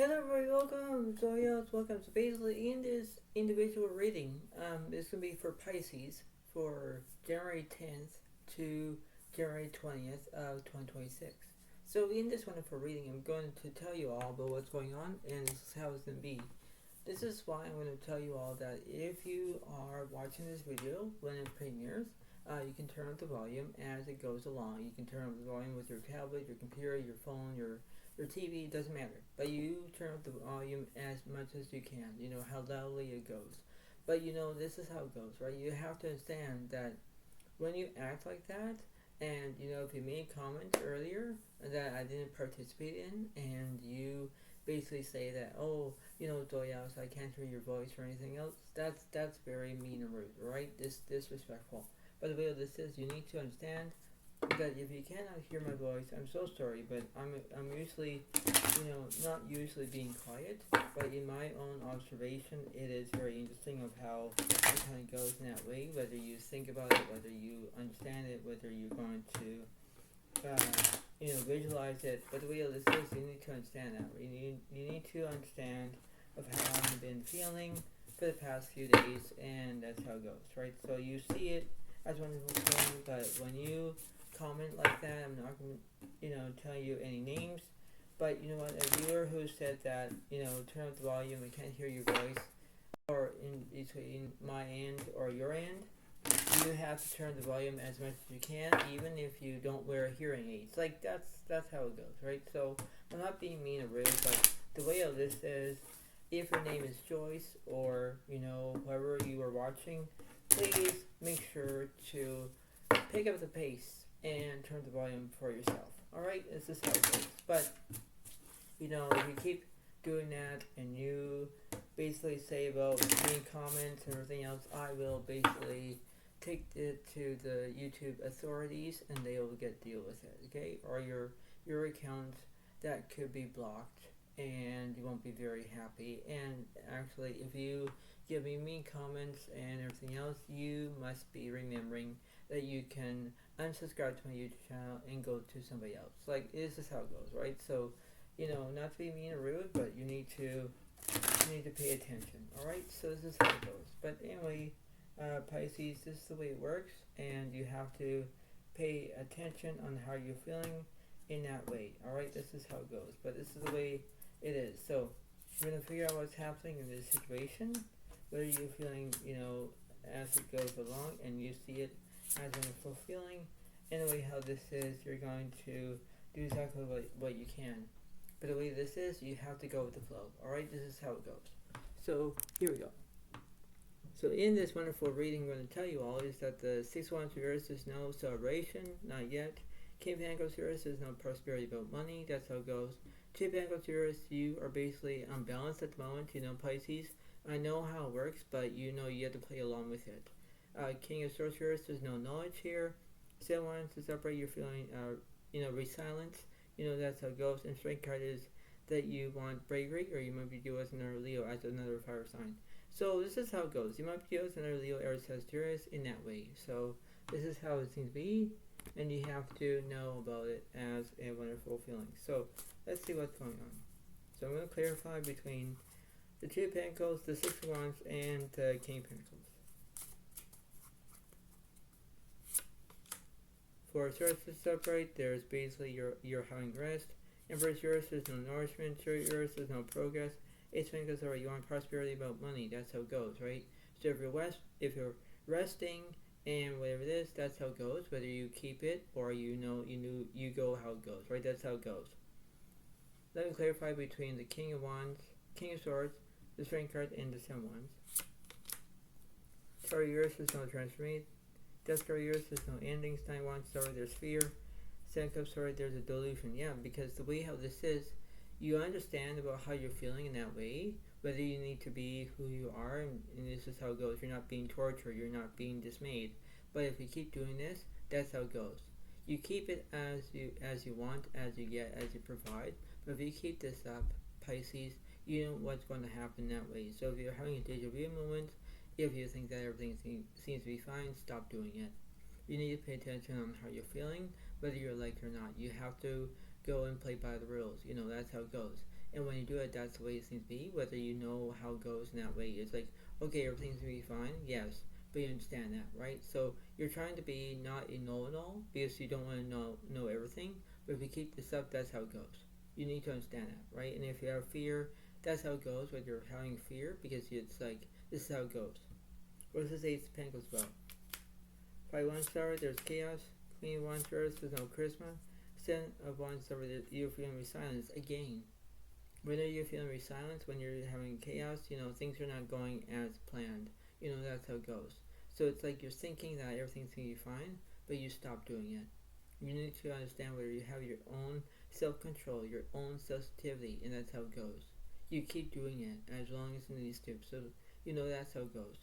Hello everybody, welcome. Welcome. So basically in this individual reading, it's going to be for Pisces for January 10th to January 20th of 2026. So in this wonderful reading, I'm going to tell you all about what's going on, and this is how it's going to be. This is why I'm going to tell you all that if you are watching this video when it premieres, you can turn up the volume as it goes along. You can turn up the volume with your tablet, your computer, your phone, your TV, it doesn't matter. But you turn up the volume as much as you can, how loudly it goes. But this is how it goes, right? You have to understand that when you act like that, and if you made comments earlier that I didn't participate in, and you basically say that, oh, Doyas, I can't hear your voice or anything else, that's very mean and rude, right? Disrespectful. But the way this is, you need to understand that if you cannot hear my voice, I'm so sorry, but I'm usually, not usually being quiet, but in my own observation, it is very interesting of how it kind of goes in that way, whether you think about it, whether you understand it, whether you're going to, visualize it. But the way this is, you need to understand that. You need to understand of how I've been feeling for the past few days, and that's how it goes, right? So you see it as wonderful thing, but when you comment like that, I'm not going to, tell you any names, but you know what, a viewer who said that, turn up the volume, I can't hear your voice, or in between my end or your end, you have to turn the volume as much as you can, even if you don't wear hearing aids. Like, that's how it goes, right? So, I'm not being mean or rude, but the way of this is, if your name is Joyce, or, whoever you are watching, please make sure to pick up the pace and turn the volume for yourself. Alright, this is how it goes. But, if you keep doing that and you basically say about any comments and everything else, I will basically take it to the YouTube authorities and they will deal with it, okay? Or your account that could be blocked and you won't be very happy. And actually, if you give me mean comments and everything else, you must be remembering that you can unsubscribe to my YouTube channel and go to somebody else. Like, this is how it goes, right? So, not to be mean or rude, but you need to pay attention, alright? So this is how it goes. But anyway, Pisces, this is the way it works, and you have to pay attention on how you're feeling in that way, alright? This is how it goes, but this is the way it is. So, we're going to figure out what's happening in this situation, whether you're feeling, as it goes along, and you see it as a wonderful feeling. Anyway, how this is, you're going to do exactly what you can. But the way this is, you have to go with the flow. Alright, this is how it goes. So, here we go. So in this wonderful reading, I'm going to tell you all is that the 6 of Wands reverse is no celebration, not yet. King of Pentacles reverse is no prosperity about money, that's how it goes. Two of Pentacles reverse, you are basically unbalanced at the moment, Pisces. I know how it works, but you have to play along with it. King of Swords reverse, there's no knowledge here. 7 of Wands is upright, you're feeling, resilience. That's how it goes. And strength card is that you want bravery, or you might be dealing with another Leo as another fire sign. So this is how it goes. You might be dealing with another Leo, Aries, Sagittarius in that way. So this is how it seems to be, and you have to know about it as a wonderful feeling. So let's see what's going on. So I'm going to clarify between the Two of Pentacles, the Six of Wands, and the King of Pentacles. For Taurus is upright, there's basically you're having rest. Empress yours is no nourishment, yours is no progress. Ace of Pentacles are you want prosperity about money, that's how it goes, right? So if you're resting and whatever it is, that's how it goes, whether you keep it or you go how it goes, right? That's how it goes. Let me clarify between the King of Wands, King of Swords, the Strength card, and the Seven of Wands. Sorry, yours is no transformation. Death card, yours is no endings. 9 of Wands, sorry, there's fear. 7 of Cups, sorry, there's a delusion. Yeah, because the way how this is, you understand about how you're feeling in that way, whether you need to be who you are, and this is how it goes. You're not being tortured, you're not being dismayed. But if you keep doing this, that's how it goes. You keep it as you want, as you get, as you provide. But if you keep this up, Pisces, you know what's going to happen that way. So if you're having a deja vu moment, if you think that everything seems to be fine, stop doing it. You need to pay attention on how you're feeling, whether you're like it or not. You have to go and play by the rules. That's how it goes. And when you do it, that's the way it seems to be. Whether you know how it goes in that way, it's like, okay, everything's gonna be fine. Yes, but you understand that, right? So you're trying to be not a know-it-all because you don't want to know everything. But if you keep this up, that's how it goes. You need to understand that, right? And if you have fear, that's how it goes. Whether you're having fear, because it's like this is how it goes. What does this Ace of Pentacles about? 5 1 star, there's chaos. Queen of Wands, there's no charisma. 7 of Wands, you're feeling silence again. Whenever you're feeling silence, when you're having chaos, things are not going as planned. That's how it goes. So it's like you're thinking that everything's going to be fine, but you stop doing it. You need to understand where you have your own self-control, your own sensitivity, and that's how it goes. You keep doing it as long as it needs to. So, that's how it goes.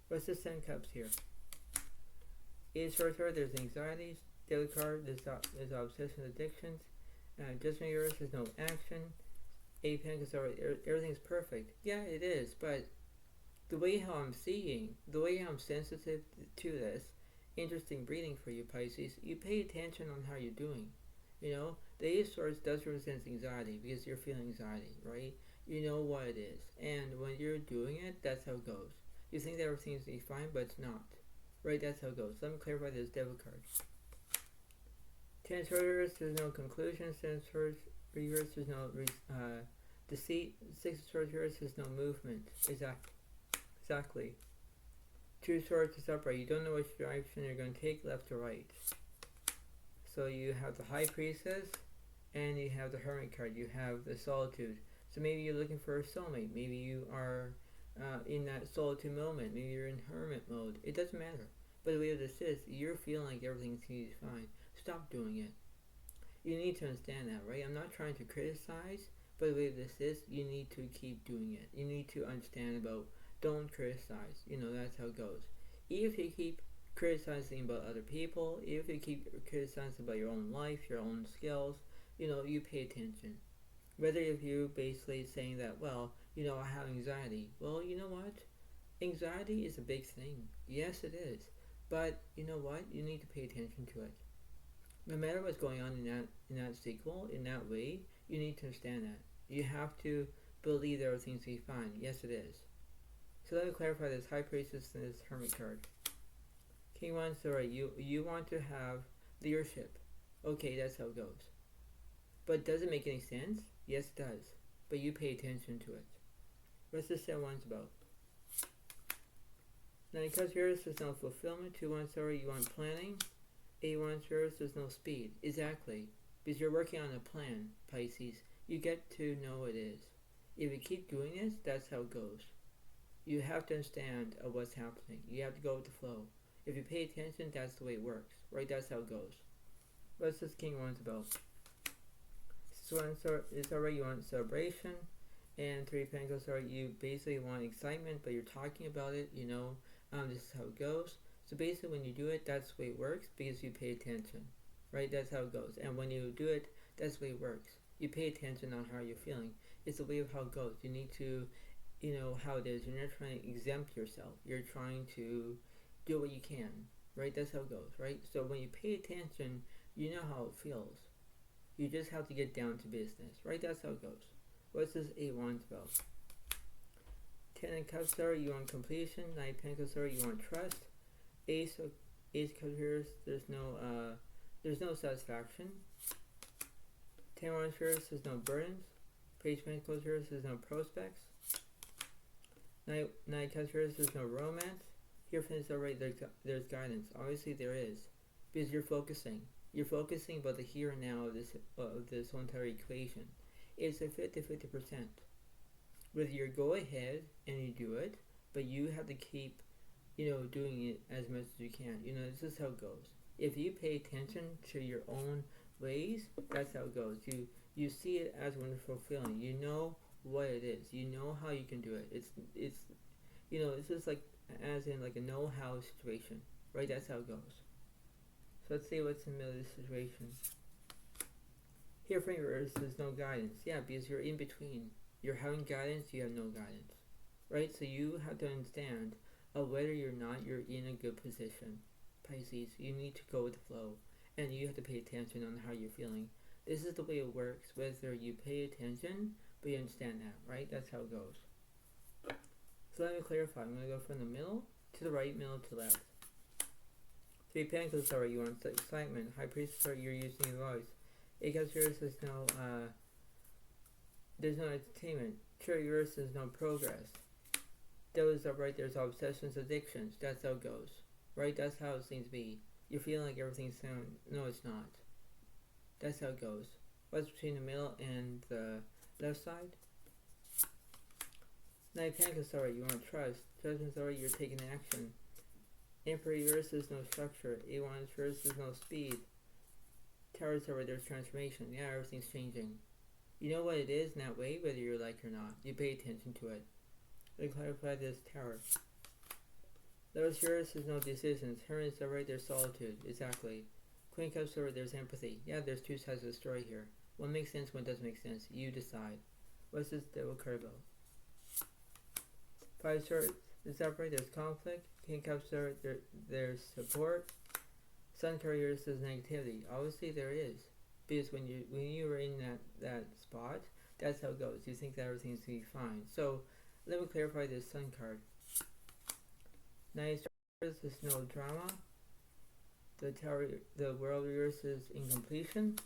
What's the 10 cups here? 8 of Swords, there's anxieties. Daily card, there's obsession, addictions. Judgment yours, there's no action. 8 of Pentacles, everything's perfect. Yeah, it is, but the way how I'm seeing, the way how I'm sensitive to this, interesting reading for you, Pisces, you pay attention on how you're doing. The 8 of Swords does represent anxiety because you're feeling anxiety, right? You know what it is. And when you're doing it, that's how it goes. You think that everything's going to be fine, but it's not. Right, that's how it goes. Let me clarify this devil card. 10 of Swords, there's no conclusion. 10 of Swords, reverse, there's no deceit. 6 of Swords, reverse, there's no movement. Exactly. 2 of Swords is upright. You don't know which direction you're going to take, left or right. So you have the High Priestess, and you have the Hermit card. You have the Solitude. So maybe you're looking for a soulmate. Maybe you are in that solitude moment. Maybe you're in hermit mode. It doesn't matter. But the way this is, you're feeling like everything's going to be fine. Stop doing it. You need to understand that, right? I'm not trying to criticize, but the way this is, you need to keep doing it. You need to understand about don't criticize. That's how it goes. If you keep criticizing about other people, if you keep criticizing about your own life, your own skills, you pay attention. Whether if you're basically saying that, well, I have anxiety. Well, you know what? Anxiety is a big thing. Yes, it is. But you know what? You need to pay attention to it. No matter what's going on in that sequel, in that way, you need to understand that. You have to believe that everything's going to be fine. Yes, it is. So let me clarify this High Priestess and this Hermit card. King Wands, alright, you want to have leadership. Okay, that's how it goes. But does it make any sense? Yes, it does. But you pay attention to it. What's the 7 Wands about? Now, because yours there's no fulfillment. 2 Wands, you want planning. 8 Wands, yours there's no speed. Exactly. Because you're working on a plan, Pisces. You get to know what it is. If you keep doing this, that's how it goes. You have to understand what's happening. You have to go with the flow. If you pay attention, that's the way it works. Right? That's how it goes. What's this King Wands about? It's already you want celebration, and 3 Pentacles you basically want excitement, but you're talking about it. This is how it goes. So basically, when you do it, that's the way it works because you pay attention, right? That's how it goes. And when you do it, that's the way it works. You pay attention on how you're feeling. It's the way of how it goes. You need to, how it is. You're not trying to exempt yourself. You're trying to do what you can, right? That's how it goes, right? So when you pay attention, you know how it feels. You just have to get down to business, right? That's how it goes. What's this 8 Wands about? 10 of Cups, you want completion. 9 Pentacles, you want trust. Ace of Cups, there's no satisfaction. 10 Wands, there's no burdens. Page of Pentacles, there's no prospects. 9 Cups, there's no romance. Here, there's guidance. Obviously, there is, because you're focusing. You're focusing about the here and now of this whole entire equation. It's a 50-50%. Whether you go ahead and you do it, but you have to keep, doing it as much as you can. This is how it goes. If you pay attention to your own ways, that's how it goes. You see it as a wonderful feeling. You know what it is. You know how you can do it. It's this is like as in like a know-how situation, right? That's how it goes. So let's see what's in the middle of this situation. Here for yours, there's no guidance. Yeah, because you're in between. You're having guidance, you have no guidance. Right? So you have to understand whether you're in a good position. Pisces, you need to go with the flow. And you have to pay attention on how you're feeling. This is the way it works. Whether you pay attention But you understand that, right? That's how it goes. So let me clarify. I'm going to go from the middle to the right, middle to left. Three Pentacles are you want excitement. High Priestess are you're using your voice. Eight Cups Uranus is no, there's no entertainment. Chariot Uranus is no progress. Devil is upright, there's obsessions, addictions. That's how it goes. Right? That's how it seems to be. You're feeling like everything's sound. No, it's not. That's how it goes. What's between the middle and the left side? Nine Pentacles are you want trust. Judgment's alright, you're taking action. Emperor Uranus is no structure. A1 Uranus is no speed. Tower's over, there's transformation. Yeah, everything's changing. You know what it is in that way, whether you like it or not. You pay attention to it. Let me clarify this tower. Lotus Uranus is no decisions. Hermit is over, there's solitude. Exactly. Queen Cups over, there's empathy. Yeah, there's two sides of the story here. One makes sense, one doesn't make sense. You decide. What's this Devil card about? Five Swords is upright, there's conflict. King Cups over, there's support. Sun card Uranus is negativity. Obviously there is. Because when you were in that spot, that's how it goes. You think that everything's going to be fine. So let me clarify this Sun card. Nine Stars is no drama. The Tower, the World Uranus is incompletion.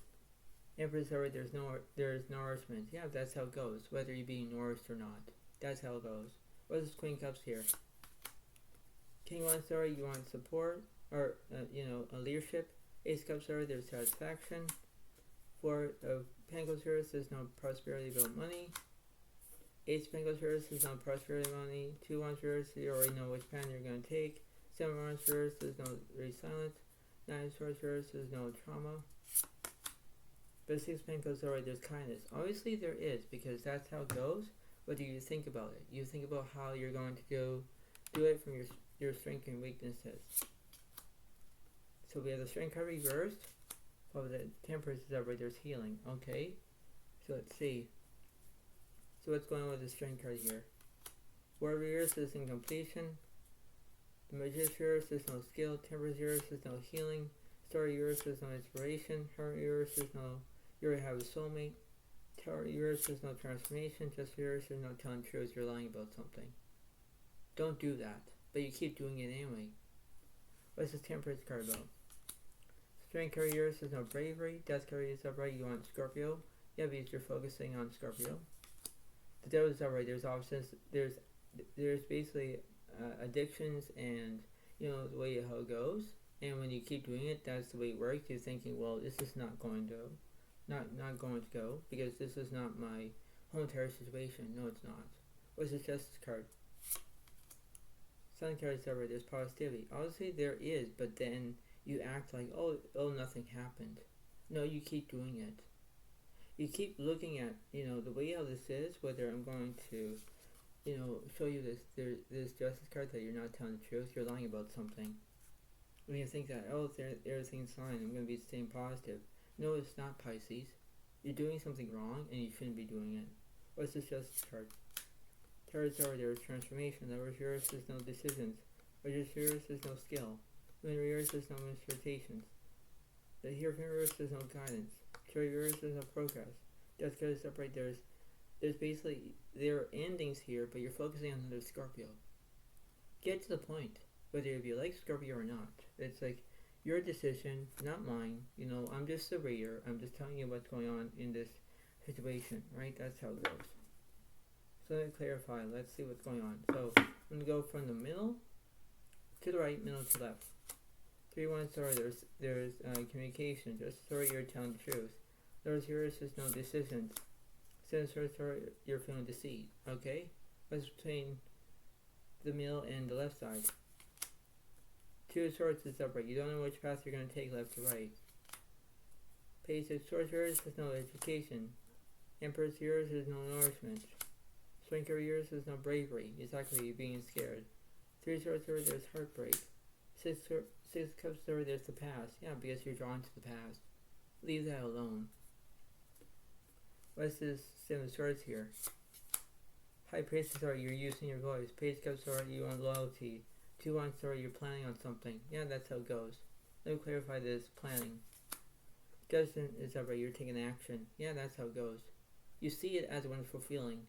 Empress over, there's nourishment. Yeah, that's how it goes. Whether you're being nourished or not, that's how it goes. What is Queen Cups here? King One Star, you want support or a leadership. Ace Cups over, there's satisfaction. Four of Pentacles here says no prosperity about money. Eight Pentacles here says no prosperity money. Two Wands here, so you already know which path you're going to take. Seven Wands here says no very silent. Nine Swords here says no trauma. But Six Pentacles alright, there's kindness. Obviously there is, because that's how it goes. What do you think about it? You think about how you're going to go do it from your strengths and weaknesses. So we have the Strength card reversed. Oh, the Temperance is upright, there's healing. Okay. So let's see. So what's going on with the Strength card here? Warriors is incompletion. The Magician is no skill. Temperance is no healing. Star Uranus is no inspiration. Hermit Uranus is no, you already have a soulmate. Tower Uranus is no transformation. Just Uranus is no telling truth, you're lying about something. Don't do that. But you keep doing it anyway. What's this Temperance card about? Strength card Uranus is no bravery. Death card is upright, you want Scorpio. Yeah, because you're focusing on Scorpio. The Devil is upright, there's options. There's basically addictions and the way how it goes. And when you keep doing it, that's the way it works. You're thinking, well, this is not going to go because this is not my home terror situation. No, it's not. What's the Justice card? Sun card is over. There's positivity. Obviously there is, but then you act like, oh, nothing happened. No, you keep doing it. You keep looking at, the way how this is, whether I'm going to, show you this Justice card that you're not telling the truth, you're lying about something. When you think that, everything's fine, I'm going to be staying positive. No, it's not, Pisces. You're doing something wrong, and you shouldn't be doing it. What's this Justice card? Tarot's over, there is transformation. The Uranus is no decisions. Uranus is no skill. Uranus is no interpretations. The Uranus is no guidance. Uranus is no progress. Death card is upright. There's basically, there are endings here, but you're focusing on the Scorpio. Get to the point. Whether you like Scorpio or not. It's like your decision, not mine. I'm just the reader. I'm just telling you what's going on in this situation, right? That's how it goes. So let me clarify. Let's see what's going on. So I'm going to go from the middle to the right, middle to left. 3-1 star, there's communication. Just sorry, you're telling the truth. There's yours is no decisions. 7 star, you're feeling deceit. Okay? What's between the middle and the left side? 2 of Swords is upright. You don't know which path you're going to take, left to right. Page of Swords is no education. Empress yours is no nourishment. Strength of yours is no bravery. Exactly, you're being scared. 3 Swords there's heartbreak. 6 Cups there's the past. Yeah, because you're drawn to the past. Leave that alone. What's this 7 Swords here? High Priestess you're using your voice. Page Cups you want loyalty. 2-1 story, you're planning on something. Yeah, that's how it goes. Let me clarify this planning. Judgment is upright, you're taking action. Yeah, that's how it goes. You see it as a wonderful feeling.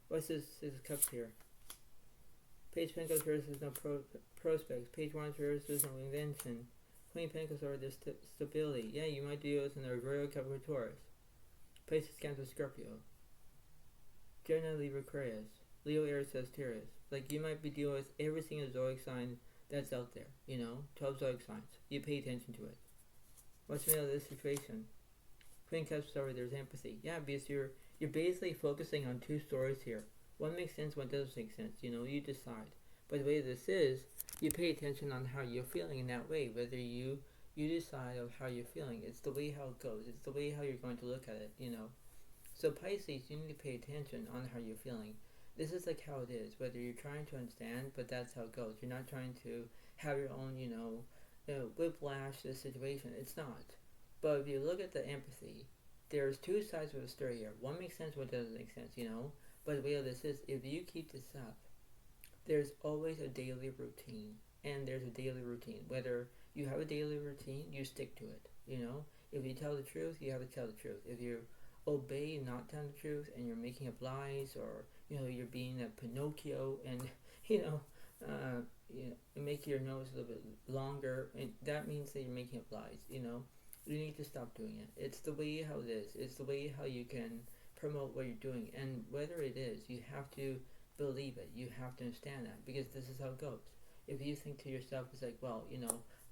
What's this cups here? Page of Pentacles versus no prospects. Page Wands versus no invention. Queen of Pentacles are the stability. Yeah, you might deal with an Virgo, Capricorn, Taurus. Pisces, Cancer, Scorpio. Gemini, Libra, Aquarius. Leo, Aries, Sagittarius. Like, you might be dealing with every single zodiac sign that's out there. 12 zodiac signs. You pay attention to it. What's the middle of this situation? Queen of Cups, sorry, there's empathy. Yeah, because you're basically focusing on two stories here. One makes sense, one doesn't make sense. You decide. But the way this is, you pay attention on how you're feeling in that way. Whether you decide of how you're feeling. It's the way how it goes. It's the way how you're going to look at it, So Pisces, you need to pay attention on how you're feeling. This is like how it is. Whether you're trying to understand, but that's how it goes. You're not trying to have your own, whiplash the situation. It's not. But if you look at the empathy, there's two sides of the story here. One makes sense, one doesn't make sense, But the way this is, if you keep this up, there's always a daily routine. And there's a daily routine. Whether you have a daily routine, you stick to it, If you tell the truth, you have to tell the truth. If you obey not telling the truth and you're making up lies, or, you're being a Pinocchio and, make your nose a little bit longer, and that means that you're making up lies, You need to stop doing it. It's the way how it is. It's the way how you can promote what you're doing. And whether it is, you have to believe it. You have to understand that, because this is how it goes. If you think to yourself, it's like, well,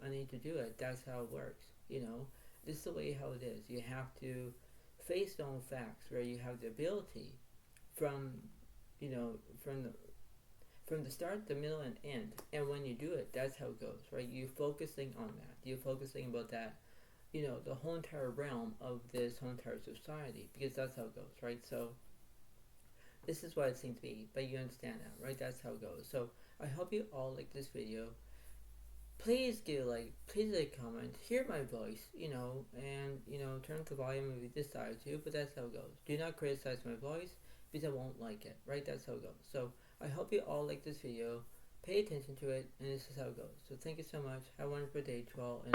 I need to do it. That's how it works. This is the way how it is. You have to face the own facts, where you have the ability from the start, the middle, and end. And when you do it, that's how it goes, right? You're focusing on that. You're focusing about that, the whole entire realm of this whole entire society, because that's how it goes, right? So this is what it seems to be, but you understand that, right? That's how it goes. So I hope you all like this video. Please give a like, please leave a comment, hear my voice, and, turn up the volume if you decide to, but that's how it goes. Do not criticize my voice, because I won't like it, right? That's how it goes. So I hope you all like this video, pay attention to it, and this is how it goes. So thank you so much, have a wonderful day to all, and